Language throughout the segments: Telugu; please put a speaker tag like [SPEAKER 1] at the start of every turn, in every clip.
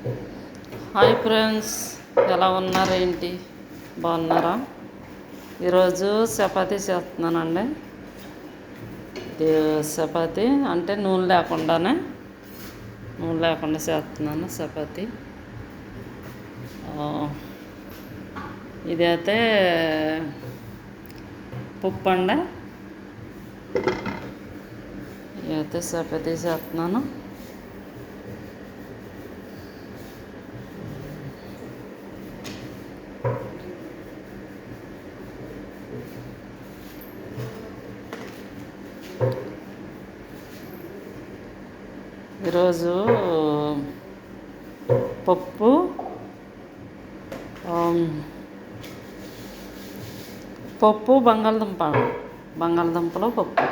[SPEAKER 1] హాయ్ ఫ్రెండ్స్, ఎలా ఉన్నారు? ఏంటి బాగున్నారా? ఈరోజు చపాతీ చేస్తున్నానండి. ఇది చపాతీ అంటే నూనె లేకుండా చేస్తున్నాను చపాతీ. ఇదైతే పప్పు అండి. ఇదైతే చపాతీ చేస్తున్నాను. ఈరోజు పప్పు బంగాళదుంపలు పప్పు.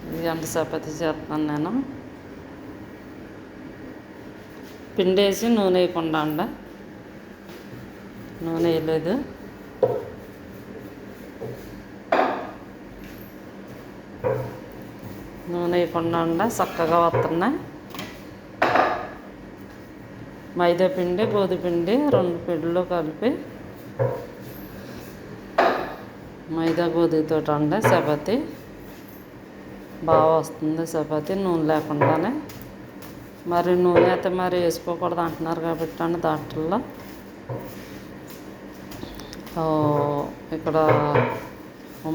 [SPEAKER 1] ఇది గంట చపాతీ చేస్తున్నాను నేను. పిండి వేసి నూనె వేయకుండా అండి, నూనె వేయలేదు. నూనె వేయకుండా చక్కగా వస్తున్నాయి. మైదా పిండి గోధుమ పిండి 2 పిండిలో కలిపి మైదా గోధుమతో అండి చపాతీ బాగా వస్తుంది. చపాతీ నూనె లేకుండానే. మరి నూనె అయితే మరి వేసుకోకూడదు అంటున్నారు కాబట్టి అండి దాంట్లో ఇక్కడ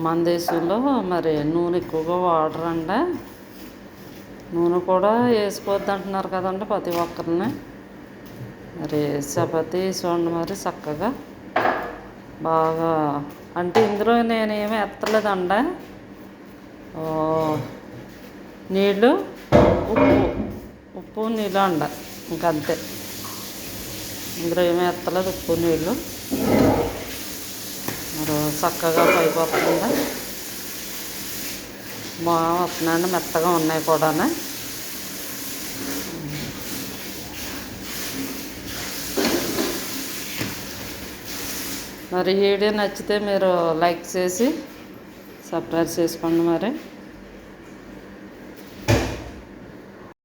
[SPEAKER 1] మన దేశంలో మరి నూనె ఎక్కువగా వాడరండి. నూనె కూడా వేసుకోవద్దు అంటున్నారు కదండి ప్రతి ఒక్కరిని. మరి చపాతీ చూడండి మరి చక్కగా బాగా అంటే ఇందులో నేనేమి ఎత్తలేదండి. నీళ్ళు ఉప్పు నీళ్ళు అండి, ఇంకంతే. ఇందులో ఏమీ ఎత్తలేదు, ఉప్పు నీళ్ళు. మరి చక్కగా పైకి వస్తుంది, బాగా వస్తున్నాయండి, మెత్తగా ఉన్నాయి కూడా. మరి వీడియో నచ్చితే మీరు లైక్ చేసి సబ్స్క్రైబ్ చేసుకోండి మరి.